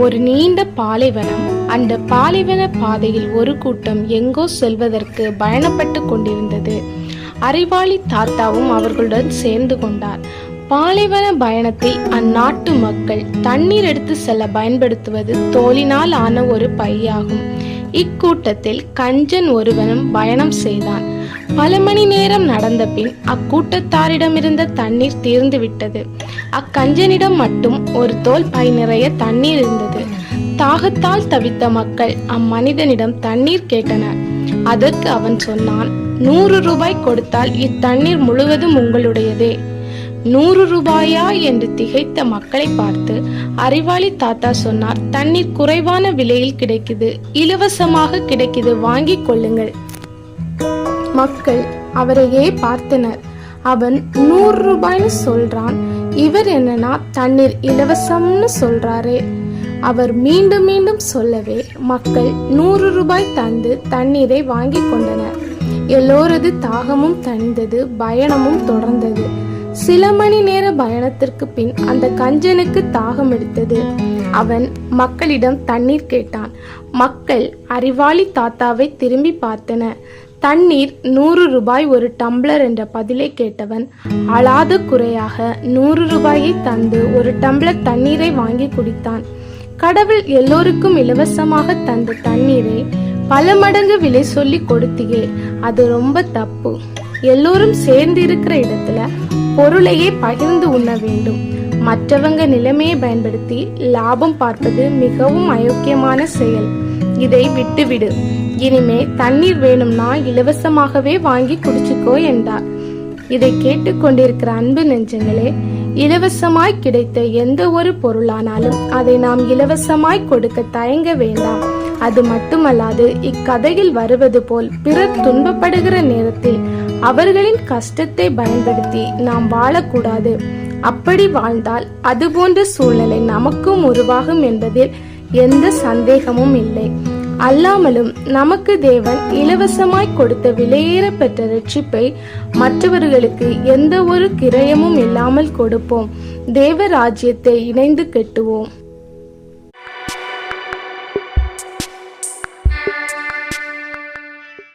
ஒரு நீண்ட பாலைவனம். அந்த பாலைவன பாதையில் ஒரு கூட்டம் எங்கோ செல்வதற்கு பயணப்பட்டு கொண்டிருந்தது. அறிவாளி தாத்தாவும் அவர்களுடன் சேர்ந்து கொண்டார். பாலைவன பயணத்தில் அந்நாட்டு மக்கள் தண்ணீர் எடுத்து செல்ல பயன்படுத்துவது தோலினால் ஆன ஒரு பையாகும். இக்கூட்டத்தில் கஞ்சன் ஒருவனும் பயணம் செய்தான். பல மணி நேரம் நடந்த பின் அக்கூட்டத்தாரிடமிருந்த தண்ணீர் தீர்ந்து விட்டது. அக்கஞ்சனிடம் மட்டும் ஒரு தோல் பை நிறைய தண்ணீர் இருந்தது. தாகத்தால் தவித்த மக்கள் அம்மனிதனிடம் தண்ணீர் கேட்டனர். அதற்கு அவன் சொன்னான், 100 ரூபாய் கொடுத்தால் இத்தண்ணீர் முழுவதும் உங்களுடையதே. 100 ரூபாயா என்று திகைத்த மக்களை பார்த்து அறிவாளி தாத்தா சொன்னார், தண்ணீர் குறைவான விலையில் கிடைக்குது, இலவசமாக கிடைக்குது, வாங்கிக் கொள்ளுங்கள். மக்கள் அவரையே பார்த்தனர். அவன் 100 ரூபாய்னு சொல்றான், இவர் என்னன்னா தண்ணீர் இலவசம்னு சொல்றாரே. அவர் மீண்டும் மீண்டும் சொல்லவே மக்கள் 100 ரூபாய் தந்து தண்ணீரை வாங்கி கொண்டனர். எல்லோரது தாகமும் தணிந்தது. பயணமும் தொடர்ந்தது. சில மணி நேர பயணத்திற்கு பின் அந்த கஞ்சனுக்கு தாகம் எடுத்தது. அவன் மக்களிடம் தண்ணீர் கேட்டான். மக்கள் அறிவாளி தாத்தாவை திரும்பி பார்த்தனர். தண்ணீர் 100 ரூபாய் ஒரு டம்ளர் என்ற பதிலை கேட்டவன் அழாத குறையாக 100 ரூபாயை தந்து ஒரு டம்ளர் தண்ணீரை வாங்கி குடித்தான். கடவுள் எல்லோருக்கும் இலவசமாக தந்த தண்ணீரை பல மடங்கு விலை சொல்லி கொடுத்தியே, அது ரொம்ப தப்பு. எல்லோரும் சேர்ந்து இருக்கிற இடத்துல பொருளையே பகிர்ந்து உண்ண வேண்டும். மற்றவங்க நிலைமையை பயன்படுத்தி லாபம் பார்ப்பது மிகவும் அயோக்கியமான செயல். இதை விட்டுவிடு. இனிமே தண்ணீர் வேணும்னா இலவசமாகவே வாங்கி குடிச்சுக்கோ என்றார். இதை கேட்டுக்கொண்டிருக்கிற அன்பு நெஞ்சங்களே, இலவசமாய் கிடைத்த எந்த ஒரு பொருளானாலும் அதை நாம் இலவசமாய் கொடுக்க தயங்க வேண்டாம். அது மட்டுமல்லாது இக்கதையில் வருவது போல் பிறர் துன்பப்படுகிற நேரத்தில் அவர்களின் கஷ்டத்தை பயன்படுத்தி நாம் வாழக்கூடாது. அப்படி வாழ்ந்தால் அது போன்ற சூழ்நிலை நமக்கும் உருவாகும் என்பதில் எந்த சந்தேகமும் இல்லை. அல்லாமலும் நமக்கு தேவன் இலவசமாய் கொடுத்த விலையேற பெற்ற ரட்சிப்பை மற்றவர்களுக்கு எந்த ஒரு கிரயமும் இல்லாமல் கொடுப்போம். தேவ ராஜ்யத்தை இணைந்து கட்டுவோம்.